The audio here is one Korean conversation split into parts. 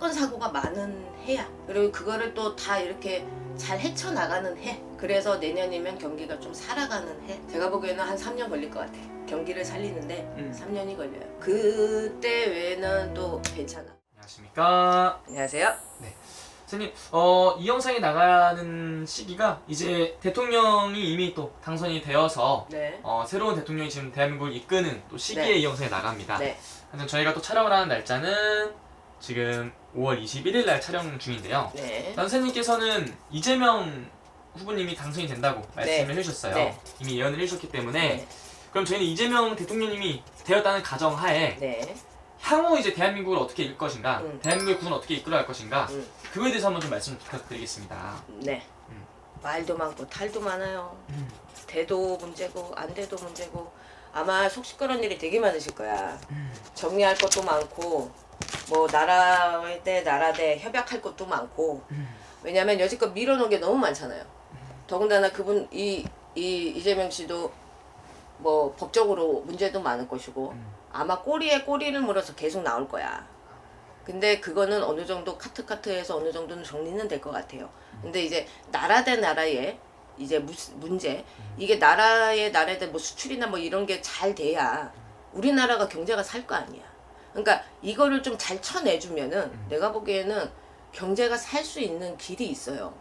사건 사고가 많은 해야. 그리고 그거를 또 다 이렇게 잘 헤쳐나가는 해. 그래서 내년이면 경기가 좀 살아가는 해. 제가 보기에는 한 3년 걸릴 것 같아. 경기를 살리는데 3년이 걸려요. 그때 외에는 또 괜찮아. 안녕하십니까. 안녕하세요. 네. 선생님, 이 영상이 나가는 시기가 이제 대통령이 이미 또 당선이 되어서 네. 새로운 대통령이 지금 대한민국을 이끄는 또 시기에 네. 이 영상이 나갑니다. 네. 하여튼 저희가 또 촬영을 하는 날짜는 지금 5월 21일 날 촬영 중인데요. 네. 선생님께서는 이재명 후보님이 당선이 된다고 말씀을 해주셨어요. 네. 이미 예언을 해주셨기 때문에 네. 그럼 저희는 이재명 대통령님이 되었다는 가정하에 네. 향후 이제 대한민국을 어떻게 이끌 것인가, 대한민국의 국은 어떻게 이끌어갈 것인가, 음. 그거에 대해서 한번 좀 말씀 부탁드리겠습니다. 네. 말도 많고 탈도 많아요. 돼도 문제고 안 돼도 문제고 아마 속 시끄러운 일이 되게 많으실 거야. 정리할 것도 많고 뭐 나라 대 나라 대 협약할 것도 많고 왜냐면 여지껏 밀어놓은 게 너무 많잖아요. 더군다나 그분 이재명 씨도 뭐 법적으로 문제도 많을 것이고 아마 꼬리에 꼬리를 물어서 계속 나올 거야. 근데 그거는 어느 정도 카트카트해서 어느 정도는 정리는 될 것 같아요. 근데 이제 나라 대 나라의 이제 문제 이게 나라의 뭐 수출이나 뭐 이런 게 잘 돼야 우리나라가 경제가 살 거 아니야. 그러니까 이거를 좀 잘 쳐내주면은 내가 보기에는 경제가 살 수 있는 길이 있어요.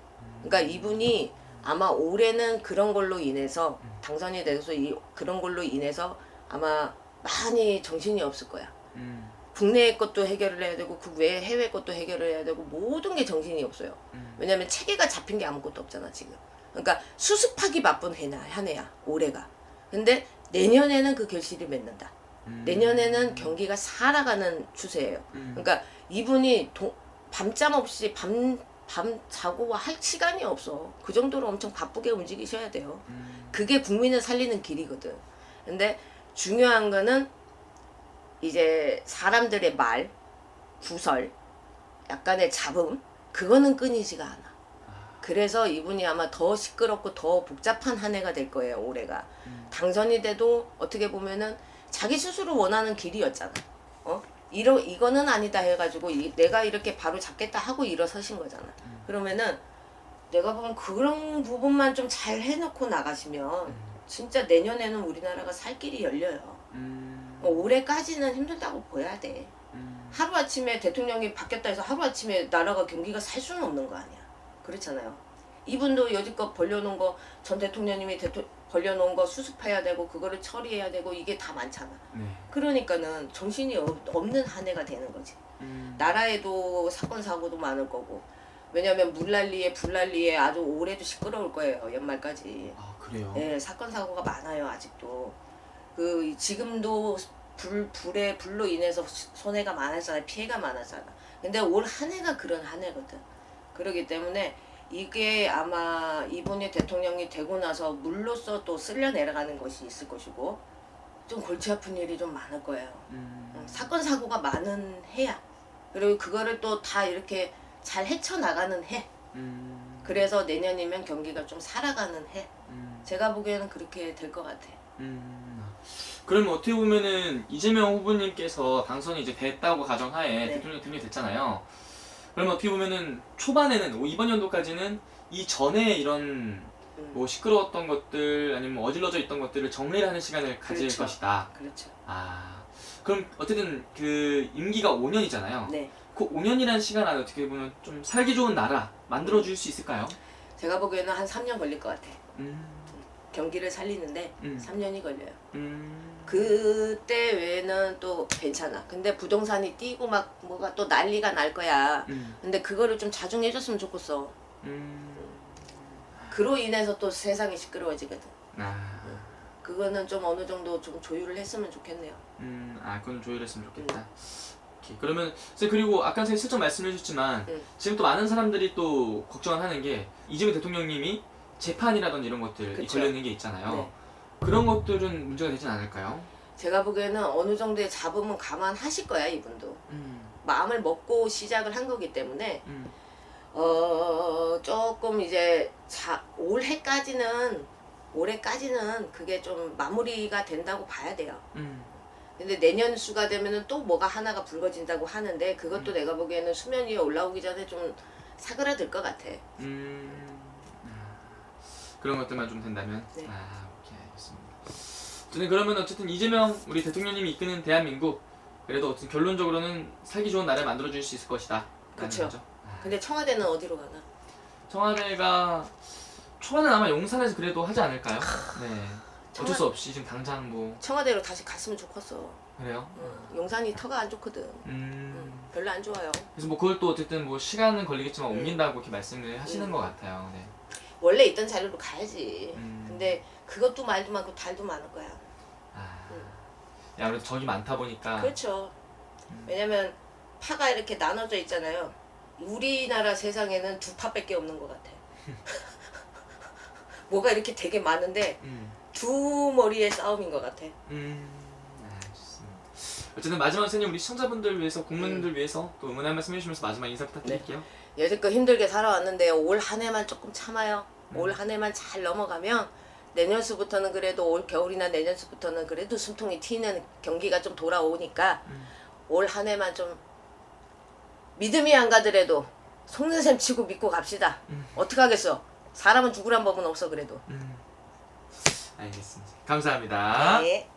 그러니까 이분이 아마 올해는 그런 걸로 인해서 당선이 돼서 그런 걸로 인해서 아마 많이 정신이 없을 거야. 국내 것도 해결을 해야 되고 그 외에 해외 것도 해결을 해야 되고 모든 게 정신이 없어요. 왜냐면 체계가 잡힌 게 아무것도 없잖아 지금. 그러니까 수습하기 바쁜 한 해야 올해가. 근데 내년에는 그 결실이 맺는다. 내년에는 경기가 살아가는 추세예요. 그러니까 이분이 밤잠 없이 밤 자고 할 시간이 없어. 그 정도로 엄청 바쁘게 움직이셔야 돼요. 그게 국민을 살리는 길이거든. 근데 중요한 거는 이제 사람들의 말, 구설, 약간의 잡음, 그거는 끊이지가 않아. 그래서 이분이 아마 더 시끄럽고 더 복잡한 한 해가 될 거예요, 올해가. 당선이 돼도 어떻게 보면은 자기 스스로 원하는 길이었잖아. 이거는 아니다 해가지고 내가 이렇게 바로 잡겠다 하고 일어서신 거잖아. 그러면은 내가 보면 그런 부분만 좀 잘 해놓고 나가시면 진짜 내년에는 우리나라가 살 길이 열려요. 올해까지는 힘들다고 보여야 돼. 하루아침에 대통령이 바뀌었다 해서 하루아침에 나라가 경기가 살 수는 없는 거 아니야. 그렇잖아요. 이분도 여지껏 벌려놓은 거 전 대통령님이 벌려놓은 거 수습해야 되고 그거를 처리해야 되고 이게 다 많잖아. 그러니까는 정신이 없는 한 해가 되는 거지. 나라에도 사건 사고도 많을 거고 왜냐면 물난리에 불난리에 아주 올해도 시끄러울 거예요. 연말까지. 아 그래요? 네, 사건 사고가 많아요 아직도. 지금도 불로 인해서 손해가 많았잖아. 피해가 많았잖아. 근데 올 한 해가 그런 한 해거든. 그렇기 때문에 이게 아마 이분이 대통령이 되고 나서 물로써 또 쓸려 내려가는 것이 있을 것이고 좀 골치 아픈 일이 좀 많을 거예요. 사건 사고가 많은 해야. 그리고 그거를 또 다 이렇게 잘 헤쳐나가는 해. 그래서 내년이면 경기가 좀 살아가는 해. 제가 보기에는 그렇게 될 것 같아. 그러면 어떻게 보면은 이재명 후보님께서 당선이 이제 됐다고 가정하에 네. 대통령이 됐잖아요. 그러면 어떻게 보면은 초반에는 이번 연도까지는 이 전에 이런 뭐 시끄러웠던 것들 아니면 어질러져 있던 것들을 정리를 하는 시간을 가질 그렇죠. 것이다. 그렇죠. 그럼 어쨌든 그 임기가 5년이잖아요. 네. 그 5년이라는 시간 안에 어떻게 보면 좀 살기 좋은 나라 만들어 줄 수 있을까요? 제가 보기에는 한 3년 걸릴 것 같아. 음. 경기를 살리는데 3년이 걸려요. 음. 그때 외에는 또 괜찮아. 근데 부동산이 뛰고 막 뭐가 또 난리가 날 거야. 근데 그거를 좀 자중해줬으면 좋겠어. 그로 인해서 또 세상이 시끄러워지거든. 그거는 좀 어느 정도 좀 조율을 했으면 좋겠네요. 그건 조율했으면 좋겠다. 오케이. 그러면 선생님 그리고 아까 선생님 슬쩍 말씀해 주셨지만 지금 또 많은 사람들이 또 걱정을 하는 게 이재명 대통령님이 재판이라든지 이런 것들 그쵸. 걸려 있는 게 있잖아요. 네. 그런 것들은 문제가 되진 않을까요? 제가 보기에는 어느 정도의 잡음은 감안하실 거야 이분도. 마음을 먹고 시작을 한 거기 때문에 조금 이제 올해까지는 그게 좀 마무리가 된다고 봐야 돼요. 근데 내년 수가 되면은 또 뭐가 하나가 붉어진다고 하는데 그것도 내가 보기에는 수면 위에 올라오기 전에 좀 사그라들 것 같아. 그런 것들만 좀 된다면. 네. 오케이, 알겠습니다. 저는 그러면 어쨌든 이재명 우리 대통령님이 이끄는 대한민국 그래도 어쨌든 결론적으로는 살기 좋은 나라를 만들어줄 수 있을 것이다. 그렇죠. 근데 청와대는 어디로 가나? 청와대가 초반은 아마 용산에서 그래도 하지 않을까요? 네. 어쩔 수 없이 지금 당장 뭐 청와대로 다시 갔으면 좋겠어. 그래요? 용산이 터가 안 좋거든. 별로 안 좋아요. 그래서 뭐 그걸 또 어쨌든 뭐 시간은 걸리겠지만 옮긴다고 이렇게 말씀을 하시는 것 같아요. 네. 원래 있던 자리로 가야지. 음. 근데 그것도 말도 많고 달도 많을 거야. 야, 아무래도 적이 많다 보니까. 그렇죠. 왜냐면 파가 이렇게 나눠져 있잖아요. 우리나라 세상에는 두 파밖에 없는 것 같아. 뭐가 이렇게 되게 많은데 두 머리의 싸움인 것 같아. 좋습니다. 어쨌든 마지막 선생님 우리 시청자분들 위해서 국민들 위해서 또 응원의 말씀 해주시면서 마지막 인사 부탁드릴게요. 여태껏 힘들게 살아왔는데 올 한 해만 조금 참아요. 올 한 해만 잘 넘어가면 내년수부터는 그래도 올 겨울이나 내년수부터는 그래도 숨통이 튀는 경기가 좀 돌아오니까 올 한 해만 좀 믿음이 안 가더라도 속는 셈 치고 믿고 갑시다. 어떡하겠어. 사람은 죽으란 법은 없어 그래도. 알겠습니다. 감사합니다. 네.